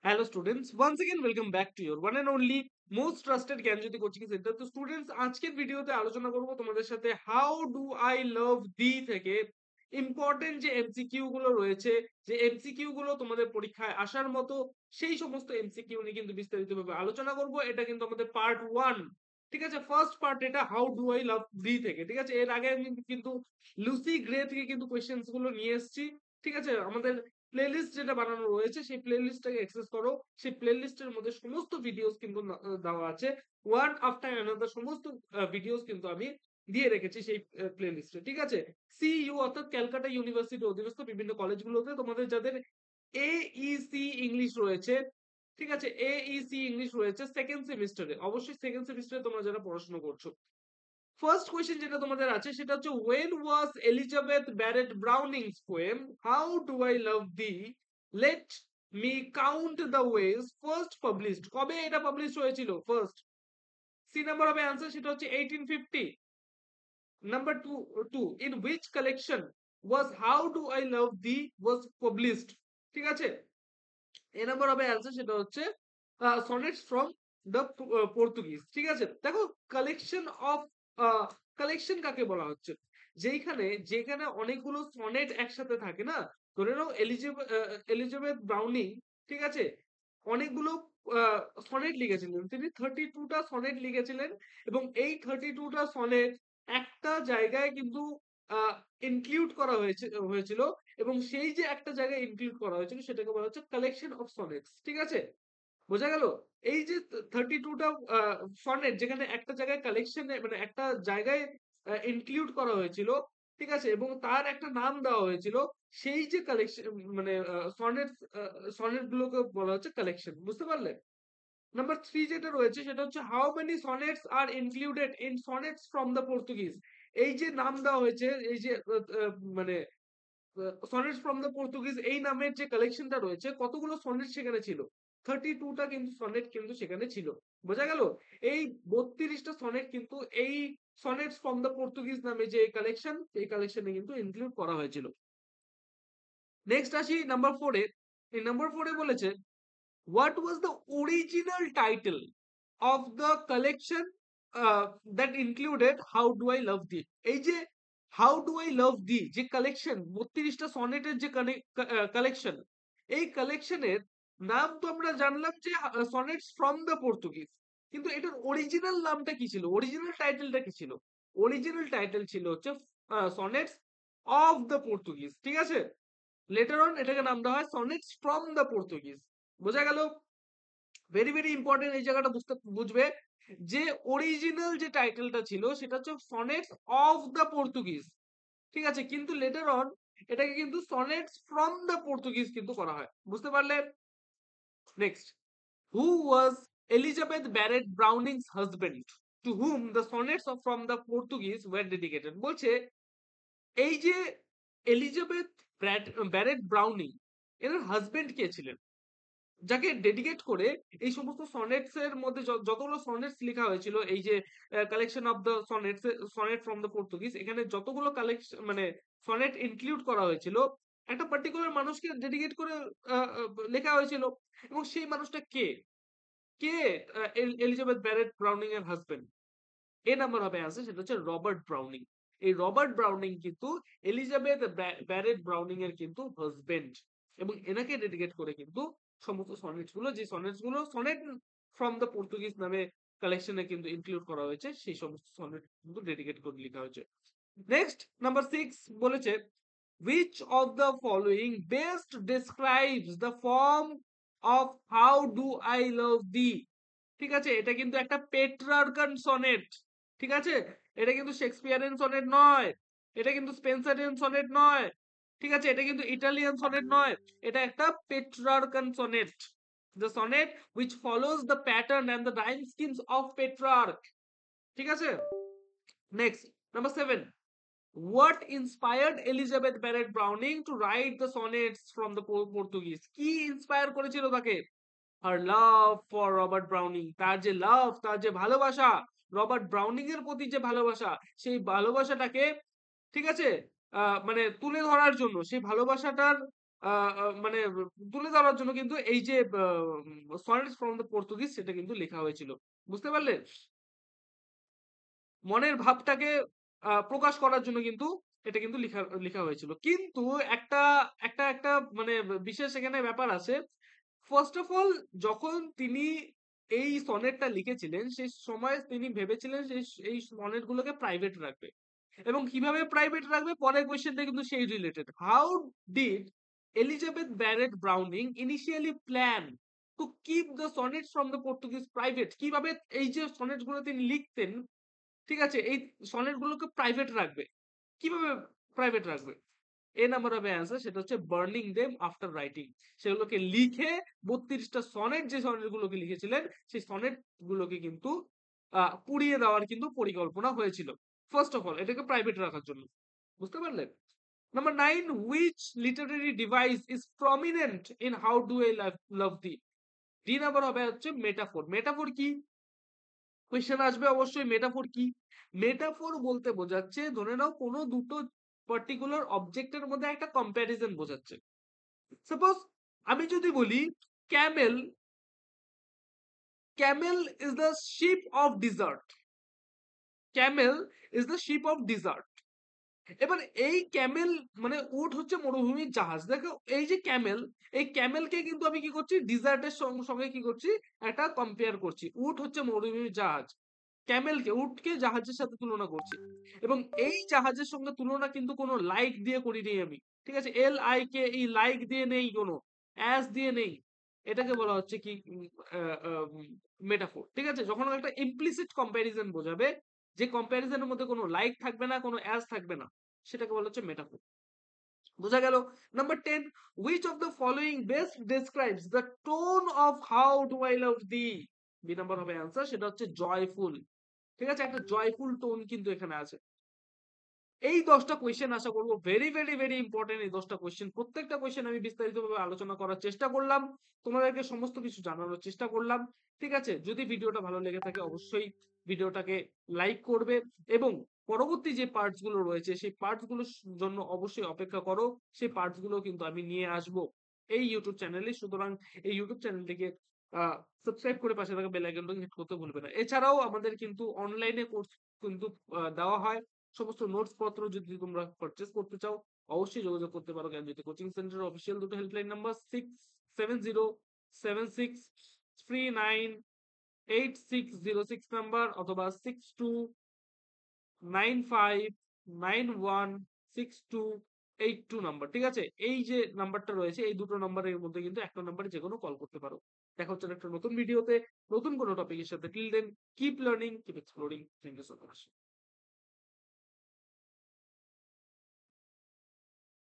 Hello students, once again welcome back to your one and only most trusted Gyanjyoti coaching centre. তো students, আজকের ভিডিওতে আলোচনা করব তোমাদের সাথে হাউ ডু আই লাভ দি থেকে ইম্পর্টেন্ট যে এমসিকিউ গুলো রয়েছে, যে এমসিকিউ গুলো তোমাদের পরীক্ষায় আসার মতো, সেই সমস্ত এমসিকিউ নিয়ে কিন্তু বিস্তারিতভাবে আলোচনা করব। এটা কিন্তু আমাদের পার্ট 1, ঠিক আছে? ফার্স্ট পার্ট এটা হাউ ডু আই লাভ দি থেকে, ঠিক আছে? এর আগে আমি কিন্তু লুসি গ্রে থেকে কিন্তু কোশ্চেন্স গুলো নিয়ে এসেছি, ঠিক আছে? আমাদের প্লেলিস্ট যেটা বানানো রয়েছে সেই প্লেলিস্টটাকে অ্যাক্সেস করো। সেই প্লেলিস্টের মধ্যে সমস্ত ভিডিওস কিন্তু দেওয়া আছে, ওয়ান আফটার অ্যানাদার সমস্ত ভিডিওস কিন্তু আমি দিয়ে রেখেছি সেই প্লেলিস্টে, ঠিক আছে? সিইউ অর্থাৎ ক্যালকাটা ইউনিভার্সিটি অধীনস্থ বিভিন্ন কলেজগুলোতে তোমাদের যাদের এইসি ইংলিশ রয়েছে, ঠিক আছে, এইসি ইংলিশ রয়েছে সেকেন্ড সেমিস্টারে, অবশ্যই সেকেন্ড সেমিস্টারে তোমরা যারা পড়াশোনা করছো, ফার্স্ট কোয়েশ্চেন যেটা তোমাদের আছে সেটা হচ্ছে when was Elizabeth Barrett Browning's poem How Do I Love Thee Let Me Count the Ways first published? কবে এটা পাবলিশ হয়েছিল ফার্স্ট? সি নাম্বার হবে অ্যান্সার, সেটা হচ্ছে 1850। Number 2, in which collection was How Do I Love Thee was published? ঠিক আছে, এ number হবে answer, সেটা হচ্ছে সনেটস ফ্রম দ্য পর্তুগিজ। ঠিক আছে, দেখো কালেকশন অফ কালেকশন কাকে বলা হচ্ছে? যেখানে যেখানে অনেকগুলো সনেট একসাথে থাকে না, ধরে নাও এলিজাবেথ ব্রাউনিং, ঠিক আছে, অনেকগুলো সনেট লিখেছিলেন, তিনি 32টা সনেট লিখেছিলেন, এবং এই 32টা সনেট একটা জায়গায় কিন্তু ইনক্লুড করা হয়েছিল, এবং সেই যে একটা জায়গায় ইনক্লুড করা হয়েছিল সেটাকে বলা হচ্ছে কালেকশন অফ সনেটস। ঠিক আছে, বোঝা গেল? এই যে 32টা সনেট যেখানে একটা জায়গায় কালেকশনে, মানে একটা জায়গায় ইনক্লুড করা হয়েছিল, ঠিক আছে, এবং তার একটা নাম দেওয়া হয়েছিল, সেই যে কালেকশন, মানে সনেট গুলোকে বলা হচ্ছে কালেকশন। বুঝতে পারলে? নাম্বার 3 যেটা রয়েছে সেটা হচ্ছে how many sonnets are included in sonnets from the Portuguese. এই যে নাম দেওয়া হয়েছে, এই যে মানে সনেটস ফ্রম দ্য পর্তুগিজ এই নামের যে কালেকশনটা রয়েছে, কতগুলো সনেট সেখানে ছিল? 32টা কিন্তু সনেট কিন্তু সেখানে ছিল। বোঝা গেল? এই 32টা সনেট কিন্তু এই সনেটস ফ্রম দ্য পর্তুগিজ নামে যে কালেকশন, এই কালেকশনে কিন্তু ইনক্লুড করা হয়েছিল। নেক্সট আসি নাম্বার 4 এ। এই নাম্বার 4 এ বলেছে what was the original title of the collection that included how do I love thee? এই যে how do I love thee যে কালেকশন, 32টা সনেটের যে কালেকশন, এই কালেকশনের নাম তো আমরা জানলাম যে সনেটস ফ্রম দ্য পর্তুগিজ, কিন্তু এটার অরিজিনাল নামটা কি ছিল? অরিজিনাল টাইটেলটা কি ছিল? অরিজিনাল টাইটেল ছিল হচ্ছে সনেটস অফ দ্য পর্তুগিজ। ঠিক আছে, লেটার অন এটাকে নাম দেওয়া হয় সনেটস ফ্রম দ্য পর্তুগিজ। বোঝা গেল? ভেরি ভেরি ইম্পর্টেন্ট এই জায়গাটা বুঝবে যে অরিজিনাল যে টাইটেলটা ছিল সেটা হচ্ছে সনেটস অফ দ্য পর্তুগিজ, ঠিক আছে, কিন্তু লেটার অন এটাকে কিন্তু সনেটস ফ্রম দ্য পর্তুগিজ কিন্তু করা হয়। বুঝতে পারলে? Next, who was Elizabeth Barrett Browning's husband to whom the sonnets of from the Portuguese were dedicated? বলছে এই যে এলিজাবেথ ব্যারেট ব্রাউনিং, এর হাজবেন্ড কে ছিলেন, যাকে ডেডিকেট করে এই সমস্ত সনেটস এর মধ্যে যতগুলো সনেটস লেখা হয়েছিল, এই যে collection of the sonnets, sonnet from the Portuguese, এখানে যতগুলো কালেকশন মানে সনেট ইনক্লুড করা হয়েছিল, একটা পার্টিকুলার মানুষকে ডেডিকেট করে লেখা হয়েছিল, এবং সেই মানুষটা কে? কে এলিজাবেথ ব্যারেট ব্রাউনিং এর হাজবেন্ড? এ নাম্বার হবে অ্যান্সার, সেটা হচ্ছে রবার্ট ব্রাউনিং। এই রবার্ট ব্রাউনিং কিন্তু এলিজাবেথ ব্যারেট ব্রাউনিং এর কিন্তু হাজবেন্ড, এবং এনাকে ডেডিকেট করে কিন্তু সমস্ত সনেটস গুলো, যে সনেটস গুলো সনেট ফ্রম দ্য পর্তুগিজ নামে কালেকশনে কিন্তু ইনক্লুড করা হয়েছে, সেই সমস্ত সনেট কিন্তু ডেডিকেট করে লেখা হয়েছে। নেক্সট নাম্বার 6 বলেছে which of the following best describes the form of how do I love thee? ঠিক আছে, এটা কিন্তু একটা পেট্রার্কান সনেট, ঠিক আছে, এটা কিন্তু শেক্সপিয়ারিয়ান সনেট নয়, এটা কিন্তু স্পেন্সারিয়ান সনেট নয়, ঠিক আছে, এটা কিন্তু ইটালিয়ান সনেট নয়, এটা একটা Petrarchan sonnet, the sonnet which follows the pattern and the rhyme schemes of Petrarch। ঠিক আছে, next number 7, what inspired Elizabeth Barrett Browning to write the sonnets from the Portuguese? কি ইন্সপায়ার করেছিল তাকে? her love for Robert Browning, তার যে লাভ, তার যে ভালোবাসা, রবার্ট ব্রাউনিং এর প্রতি যে ভালোবাসা, সেই ভালোবাসাটাকে, ঠিক আছে, মানে তুলে ধরার জন্য, সেই ভালোবাসাটার মানে তুলে ধরার জন্য কিন্তু এই যে সনেটস ফ্রম দ্য পর্তুগিজ সেটা কিন্তু লেখা হয়েছিল। বুঝতে পারলে? মনের ভাবটাকে প্রকাশ করার জন্য কিন্তু এটা কিন্তু লিখা লিখা হয়েছিল। কিন্তু একটা একটা মানে বিশেষ এখানে ব্যাপার আছে। ফার্স্ট অফ অল যখন তিনি এই সনেটটা লিখেছিলেন সেই সময় তিনি ভেবেছিলেন যে এই সনেট গুলোকে প্রাইভেট রাখবে। এবং কিভাবে প্রাইভেট রাখবে পরের কোয়েশ্চেনটা কিন্তু সেই related. How did Elizabeth Barrett Browning initially plan to keep the sonnets from the Portuguese private? কিভাবে এই যে সনেটস গুলো তিনি লিখতেন, ঠিক আছে, এই সনেট গুলোকে প্রাইভেট রাখবে? কিভাবে প্রাইভেট রাখবে? এ নাম্বার হবে অ্যান্সার, সেটা হচ্ছে বার্নিং দেম আফটার রাইটিং। সেগুলোকে লিখে 32টা সনেট, যে সনেট গুলোকে লিখেছিলেন সেই সনেট গুলোকে কিন্তু পুড়িয়ে দেওয়ার কিন্তু পরিকল্পনা হয়েছিল। ফার্স্ট অফ অল এটাকে প্রাইভেট রাখার জন্য। বুঝতে পারলেন? Number 9, which literary device is prominent in how do I love thee? D number হবে হচ্ছে মেটাফোর। মেটাফোর কি? কোয়েশ্চেন আসবে অবশ্যই, মেটাফোর কি? মেটাফোর বলতে বোঝাচ্ছে, ধরে নাও কোনো দুটো পার্টিকুলার অবজেক্টের মধ্যে একটা কম্প্যারিজন বোঝাচ্ছে। সাপোজ আমি যদি বলি Camel, Camel is the ship of dessert. Camel is the ship of dessert. এবার এই ক্যামেল মানে উট হচ্ছে মরুভূমির জাহাজ। দেখো এই যে ক্যামেল, এই ক্যামেলকে কিন্তু আমি কি করছি, ডিজার্টের সঙ্গে কি করছি, একটা কম্পেয়ার করছি। উট হচ্ছে মরুভূমির জাহাজ, ক্যামেলকে, উটকে জাহাজের সাথে তুলনা করছি। এবং এই জাহাজের সঙ্গে তুলনা কিন্তু কোনো লাইক দিয়ে করিনি আমি, ঠিক আছে? LIK, এই লাইক দিয়ে নেই, কোনো অ্যাস দিয়ে নেই। এটাকে বলা হচ্ছে কি, মেটাফোর। ঠিক আছে? যখন একটা ইমপ্লিসিট কম্প্যারিজন বোঝাবে, যে কম্প্যারিজনের মধ্যে কোনো লাইক থাকবে না, কোনো অ্যাস থাকবে না, সেটাকে বলা হচ্ছে মেটাফোর। বোঝা গেল? Number 10, which of the following best describes the tone of how do I love thee? B number হবে অ্যান্সার, সেটা হচ্ছে জয়ফুল। ঠিক আছে? একটা জয়ফুল টোন কিন্তু এখানে আছে। এই 10টা কোয়েশ্চেন আশা করবো ভেরি ভেরি ভেরি ইম্পর্টেন্ট। এই 10টা কোয়েশ্চেন, প্রত্যেকটা কোয়েশ্চেন আমি বিস্তারিতভাবে আলোচনা করার চেষ্টা করলাম, তোমাদেরকে সমস্ত কিছু জানানোর চেষ্টা করলাম। ঠিক আছে? যদি ভিডিওটা ভালো লেগে থাকে অবশ্যই ভিডিওটাকে লাইক করবে, এবং পরবর্তী যে পার্টস গুলো রয়েছে সেই পার্টস গুলোর জন্য অবশ্যই অপেক্ষা করো। সেই পার্টস গুলো কিন্তু আমি নিয়ে আসব এই ইউটিউব চ্যানেলে। সুতরাং এই ইউটিউব চ্যানেলটিকে সাবস্ক্রাইব করে পাশে থাকা বেল আইকনটা হিট করতে ভুলবে না। এছাড়াও আমাদের কিন্তু অনলাইনে কোর্স কিন্তু দেওয়া হয়। সমস্ত নোটস পত্র যদি তোমরা পারচেজ করতে চাও অবশ্যই যোগাযোগ করতে পারো জ্ঞানজ্যোতি কোচিং সেন্টার। অফিসিয়াল দুটো হেল্পলাইন নাম্বার 67076398606 নাম্বার, অথবা 6295916282 নাম্বার। ঠিক আছে? এই যে নাম্বারটা রয়েছে এই দুটো নাম্বারের মধ্যে কিন্তু একটা নাম্বারে যে কোনো কল করতে পারো। দেখা হচ্ছে একটা নতুন ভিডিওতে নতুন কোনো টপিকের সাথে। Till then keep learning, keep exploring. Thank you so much.